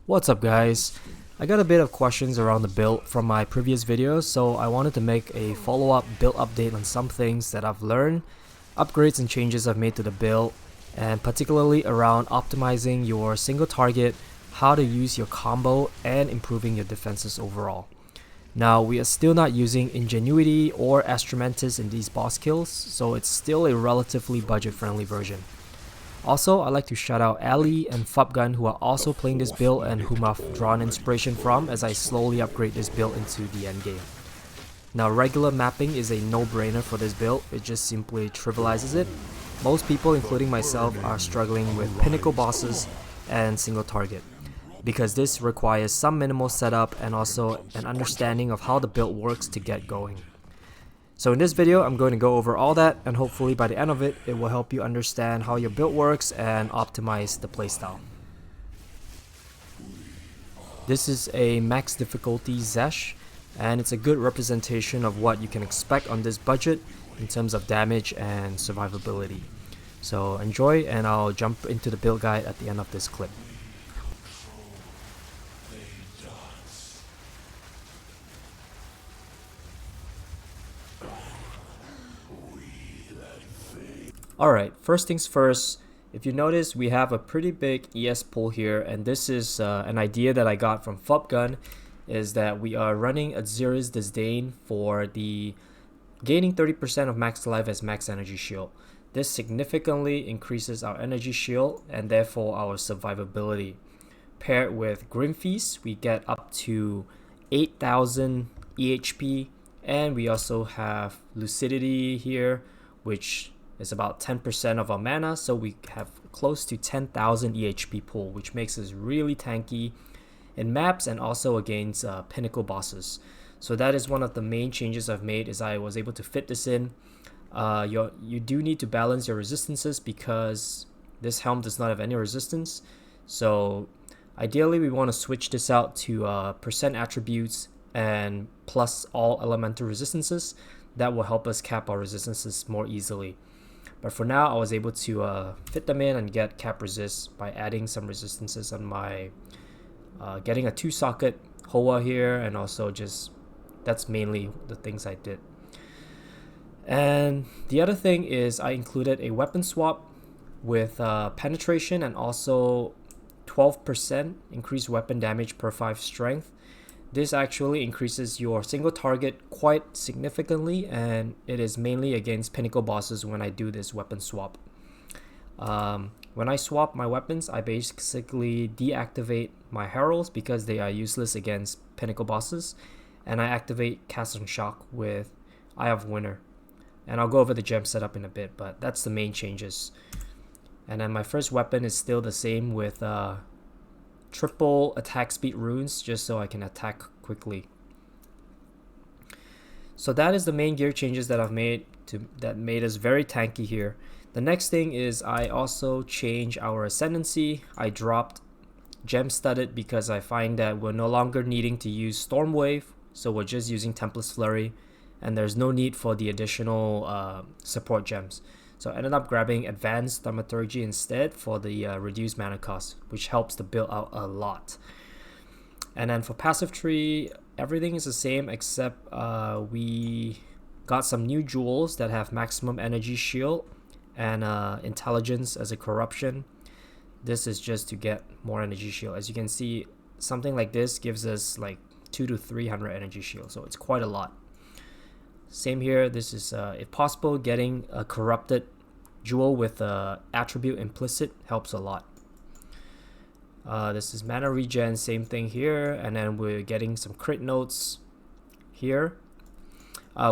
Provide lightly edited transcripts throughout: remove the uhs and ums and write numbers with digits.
What's up guys? I got a bit of questions around the build from my previous videos, so I wanted to make a follow-up build update on some things that I've learned, upgrades and changes I've made to the build, and particularly around optimizing your single target, how to use your combo, and improving your defenses overall. Now, we are still not using Ingenuity or Ascendancy in these boss kills, so it's still a relatively budget-friendly version. Also, I'd like to shout out Ali and Fubgun who are also playing this build and whom I've drawn inspiration from as I slowly upgrade this build into the endgame. Now, regular mapping is a no-brainer for this build, it just simply trivializes it. Most people, including myself, are struggling with pinnacle bosses and single target, because this requires some minimal setup and also an understanding of how the build works to get going. So in this video, I'm going to go over all that, and hopefully by the end of it, it will help you understand how your build works and optimize the playstyle. This is a max difficulty Zesh, and it's a good representation of what you can expect on this budget in terms of damage and survivability. So enjoy, and I'll jump into the build guide at the end of this clip. Alright, first things first, if you notice we have a pretty big ES pool here, and this is an idea that I got from Fubgun, is that we are running Azira's Disdain for the gaining 30% of max life as max energy shield. This significantly increases our energy shield and therefore our survivability. Paired with Grim Feast, we get up to 8,000 EHP, and we also have Lucidity here, which is about 10% of our mana, so we have close to 10,000 EHP pool, which makes us really tanky in maps and also against pinnacle bosses. So that is one of the main changes I've made, is I was able to fit this in. You do need to balance your resistances because this helm does not have any resistance. So ideally we want to switch this out to percent attributes and plus all elemental resistances. That will help us cap our resistances more easily. But for now, I was able to fit them in and get cap resist by adding some resistances on my getting a 2-socket Hoa here, and also just that's mainly the things I did. And the other thing is I included a weapon swap with penetration and also 12% increased weapon damage per 5 strength. This actually increases your single target quite significantly, and it is mainly against pinnacle bosses when I do this weapon swap. When I swap my weapons, I basically deactivate my heralds because they are useless against pinnacle bosses, and I activate Casting Shock with Eye of Winter. And I'll go over the gem setup in a bit, but that's the main changes. And then my first weapon is still the same with triple attack speed runes, just so I can attack quickly. So that is the main gear changes that I've made that made us very tanky here. The next thing is I also changed our Ascendancy. I dropped gem studded because I find that we're no longer needing to use Storm Wave, so we're just using Tempest Flurry, and there's no need for the additional support gems. So I ended up grabbing Advanced Thaumaturgy instead for the reduced mana cost, which helps the build out a lot. And then for passive tree, everything is the same except we got some new jewels that have maximum energy shield and intelligence as a corruption. This is just to get more energy shield. As you can see, something like this gives us like 200 to 300 energy shield, so it's quite a lot. Same here, this is if possible, getting a corrupted jewel with attribute implicit helps a lot. This is mana regen, same thing here, and then we're getting some crit notes here.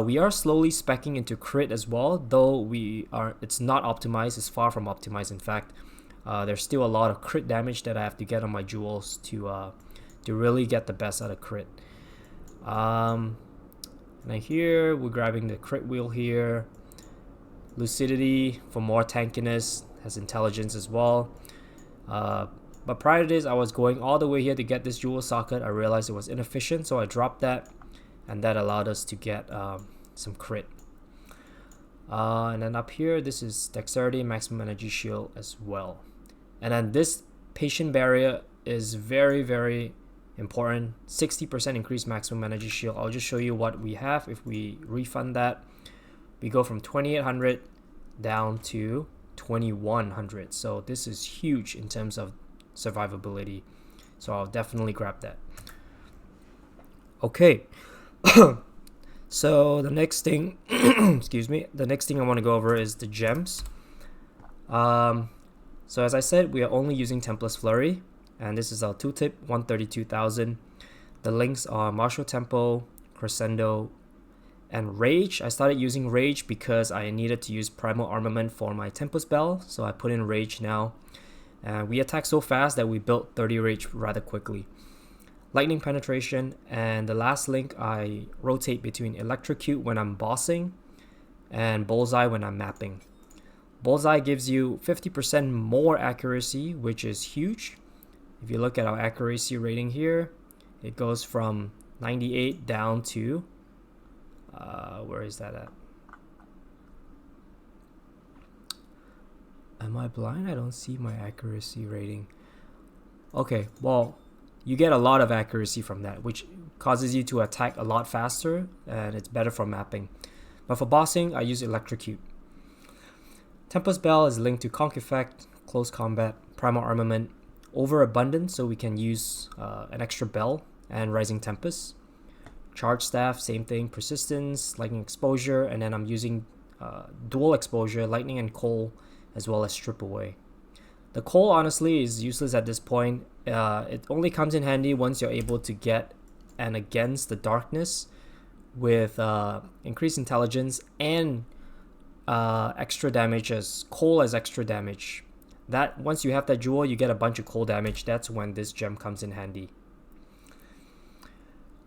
We are slowly speccing into crit as well, though it's not optimized, it's far from optimized. In fact, there's still a lot of crit damage that I have to get on my jewels to really get the best out of crit. And here we're grabbing the crit wheel here. Lucidity for more tankiness, has intelligence as well. But prior to this, I was going all the way here to get this jewel socket. I realized it was inefficient, so I dropped that, and that allowed us to get some crit. And then up here, this is dexterity, maximum energy shield as well. And then this patient barrier is very important. 60% increased maximum energy shield. I'll just show you what we have. If we refund that, we go from 2800 down to 2100. So this is huge in terms of survivability. So I'll definitely grab that. Okay. So the next thing, excuse me, the next thing I want to go over is the gems. So as I said, we are only using Templar's Flurry, and this is our tooltip, 132,000. The links are Martial Tempo, Crescendo, and Rage. I started using Rage because I needed to use Primal Armament for my Tempest Bell, so I put in Rage now. And we attack so fast that we built 30 Rage rather quickly. Lightning Penetration, and the last link I rotate between Electrocute when I'm bossing and Bullseye when I'm mapping. Bullseye gives you 50% more accuracy, which is huge. If you look at our accuracy rating here, it goes from 98 down to, where is that at? Am I blind? I don't see my accuracy rating. Okay, well, you get a lot of accuracy from that, which causes you to attack a lot faster, and it's better for mapping. But for bossing, I use Electrocute. Tempest Bell is linked to Conk Effect, Close Combat, Primal Armament, Overabundance, so we can use an extra bell, and Rising Tempest. Charge Staff, same thing, Persistence, Lightning Exposure, and then I'm using Dual Exposure, Lightning and Coal, as well as Strip Away. The Coal honestly is useless at this point. It only comes in handy once you're able to get an Against the Darkness with increased intelligence and extra damage as Coal as extra damage. That once you have that jewel, you get a bunch of Coal damage. That's when this gem comes in handy.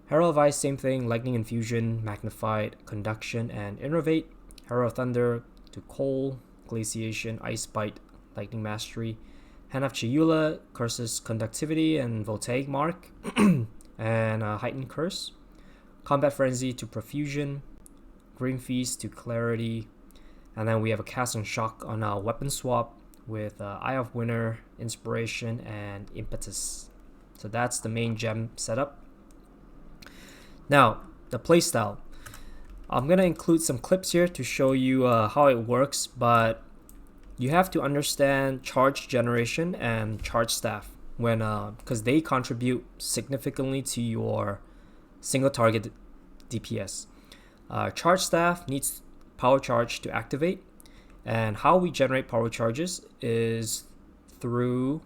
Herald of Ice, same thing, Lightning Infusion, Magnified, Conduction, and Innervate. Herald of Thunder to Coal, Glaciation, Ice Bite, Lightning Mastery. Hand of Chiyula, Curses Conductivity and Voltaic Mark, and Heightened Curse. Combat Frenzy to Profusion, Green Feast to Clarity, and then we have a Cast and Shock on our weapon swap with Eye of Winter, Inspiration, and Impetus. So that's the main gem setup. Now, the playstyle. I'm going to include some clips here to show you how it works, but you have to understand charge generation and charge staff when because they contribute significantly to your single target DPS. Charge staff needs power charge to activate, and how we generate power charges is through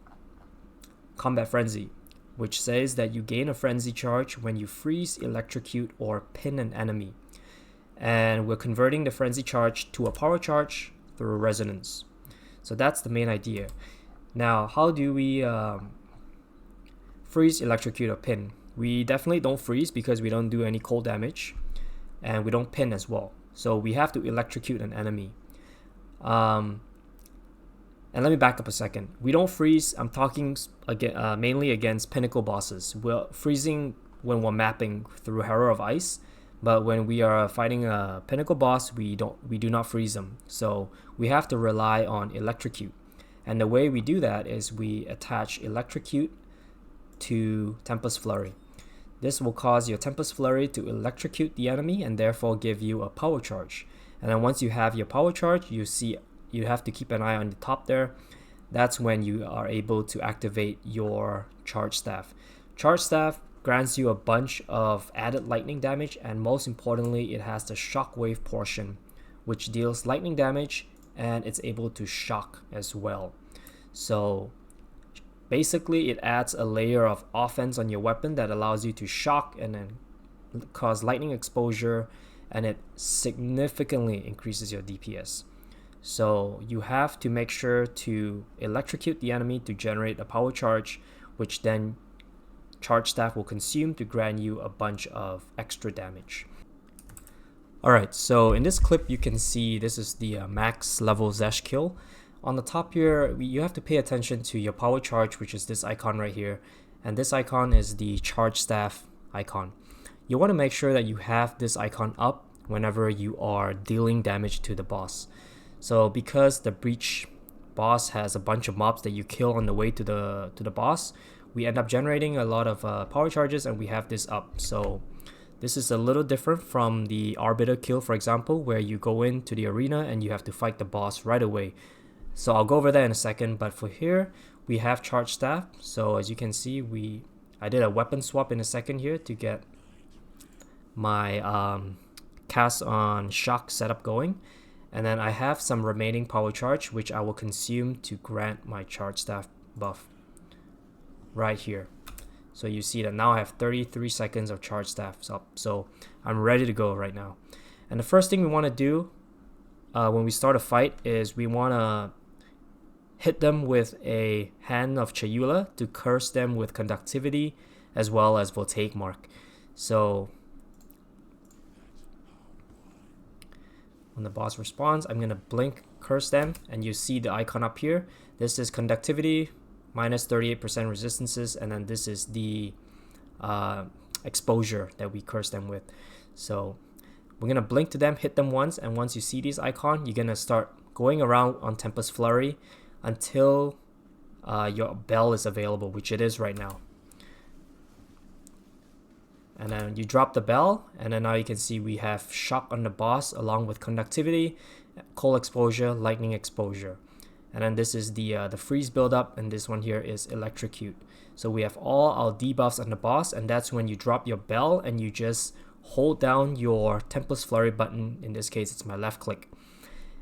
Combat Frenzy, which says that you gain a frenzy charge when you freeze, electrocute, or pin an enemy. And we're converting the frenzy charge to a power charge through resonance. So that's the main idea. Now, how do we freeze, electrocute, or pin? We definitely don't freeze because we don't do any cold damage, and we don't pin as well. So we have to electrocute an enemy. And let me back up a second. We don't freeze. I'm talking again, mainly against pinnacle bosses. We're freezing when we're mapping through Herald of Ice, but when we are fighting a pinnacle boss, we do not freeze them. So we have to rely on electrocute. And the way we do that is we attach electrocute to Tempest Flurry. This will cause your Tempest Flurry to electrocute the enemy and therefore give you a power charge. And then once you have your power charge, you have to keep an eye on the top there. That's when you are able to activate your charge staff. Charge staff grants you a bunch of added lightning damage, and most importantly, it has the shockwave portion, which deals lightning damage and it's able to shock as well. So basically it adds a layer of offense on your weapon that allows you to shock and then cause lightning exposure, and it significantly increases your DPS. So you have to make sure to electrocute the enemy to generate a power charge, which then charge staff will consume to grant you a bunch of extra damage. Alright, so in this clip you can see this is the max level Zesh kill. On the top here, you have to pay attention to your power charge, which is this icon right here, and this icon is the charge staff icon. You want to make sure that you have this icon up whenever you are dealing damage to the boss. So because the breach boss has a bunch of mobs that you kill on the way to the boss, we end up generating a lot of power charges and we have this up. So this is a little different from the Arbiter kill, for example, where you go into the arena and you have to fight the boss right away. So I'll go over that in a second, but for here, we have Charge Staff. So as you can see, I did a weapon swap in a second here to get my cast on Shock setup going. And then I have some remaining power charge, which I will consume to grant my Charge Staff buff right here. So you see that now I have 33 seconds of Charge Staffs up. So I'm ready to go right now. And the first thing we want to do when we start a fight is we want to hit them with a Hand of Chayula to curse them with Conductivity as well as Voltaic Mark. So when the boss responds, I'm going to blink curse them, and you see the icon up here. This is Conductivity, minus 38% resistances, and then this is the exposure that we curse them with. So we're going to blink to them, hit them once, and once you see this icon, you're going to start going around on Tempest Flurry until your bell is available, which it is right now. And then you drop the bell, and then now you can see we have Shock on the boss along with Conductivity, Cold Exposure, Lightning Exposure. And then this is the freeze buildup, and this one here is Electrocute. So we have all our debuffs on the boss, and that's when you drop your bell and you just hold down your Tempest Flurry button. In this case, it's my left click.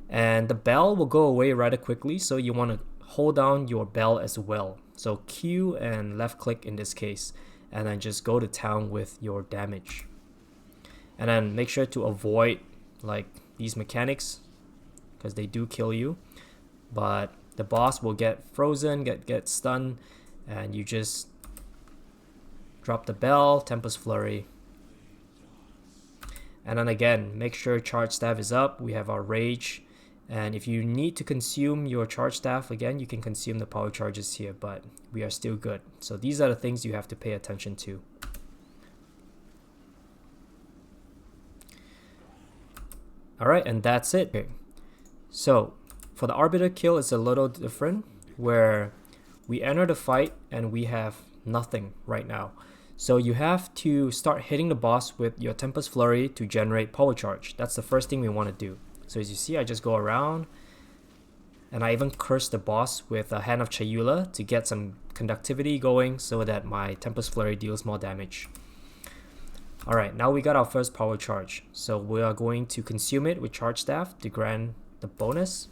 And the bell will go away rather quickly, so you want to hold down your bell as well. So Q and left click in this case, and then just go to town with your damage. And then make sure to avoid like these mechanics, because they do kill you. But the boss will get frozen, get stunned, and you just drop the bell, Tempest Flurry. And then again, make sure Charge Staff is up. We have our Rage. And if you need to consume your Charge Staff, again, you can consume the power charges here, but we are still good. So these are the things you have to pay attention to. Alright, and that's it. Okay. So for the Arbiter kill, it's a little different, where we enter the fight and we have nothing right now. So you have to start hitting the boss with your Tempest Flurry to generate power charge. That's the first thing we want to do. So as you see, I just go around, and I even curse the boss with a Hand of Chayula to get some Conductivity going so that my Tempest Flurry deals more damage. Alright, now we got our first power charge. So we are going to consume it with Charge Staff to grant the bonus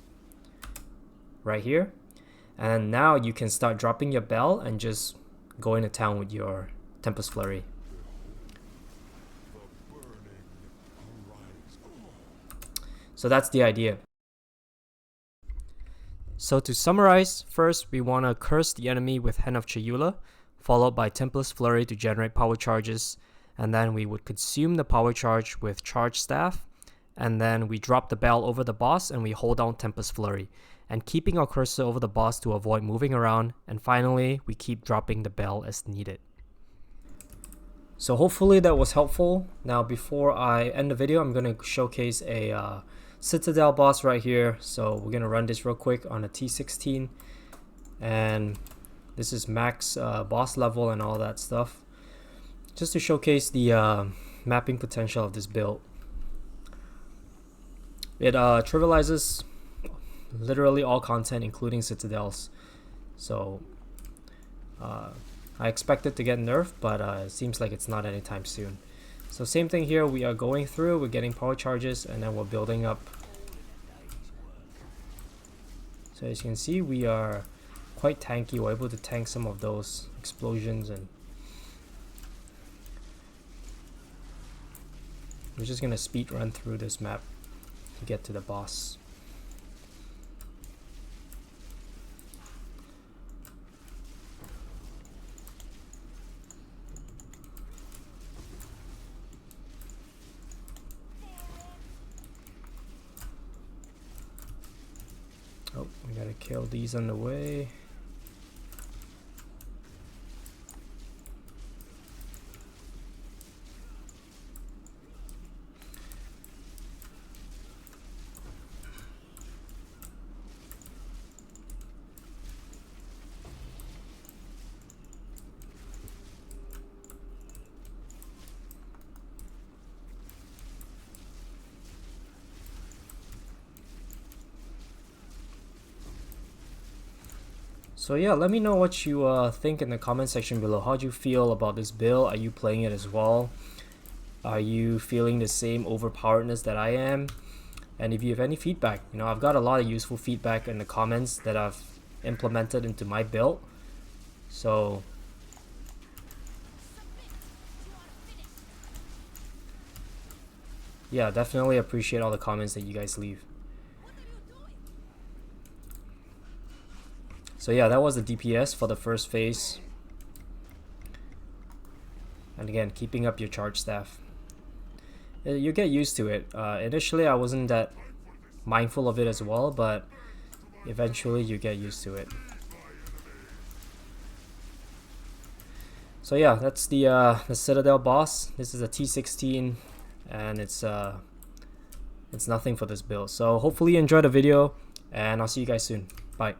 right here. And now you can start dropping your bell and just go into town with your Tempest Flurry. So that's the idea. So to summarize, first we want to curse the enemy with Hand of Chayula, followed by Tempest Flurry to generate power charges, and then we would consume the power charge with Charge Staff, and then we drop the bell over the boss and we hold down Tempest Flurry, and keeping our cursor over the boss to avoid moving around, and finally we keep dropping the bell as needed. So hopefully that was helpful. Now before I end the video, I'm going to showcase a Citadel boss right here. So we're going to run this real quick on a T16, and this is max boss level and all that stuff, just to showcase the mapping potential of this build. It trivializes literally all content, including Citadels. So I expect it to get nerfed, but it seems like it's not anytime soon. So same thing here, we are going through, we're getting power charges, and then we're building up. So as you can see, we are quite tanky. We're able to tank some of those explosions, and we're just gonna speed run through this map to get to the boss. Oh, we gotta kill these on the way. So yeah, let me know what you think in the comment section below. How do you feel about this build? Are you playing it as well? Are you feeling the same overpoweredness that I am? And if you have any feedback, you know, I've got a lot of useful feedback in the comments that I've implemented into my build. So yeah, definitely appreciate all the comments that you guys leave. So yeah, that was the DPS for the first phase. And again, keeping up your charge staff. You get used to it. Initially, I wasn't that mindful of it as well, but eventually you get used to it. So yeah, that's the Citadel boss. This is a T16, and it's nothing for this build. So hopefully you enjoyed the video, and I'll see you guys soon. Bye.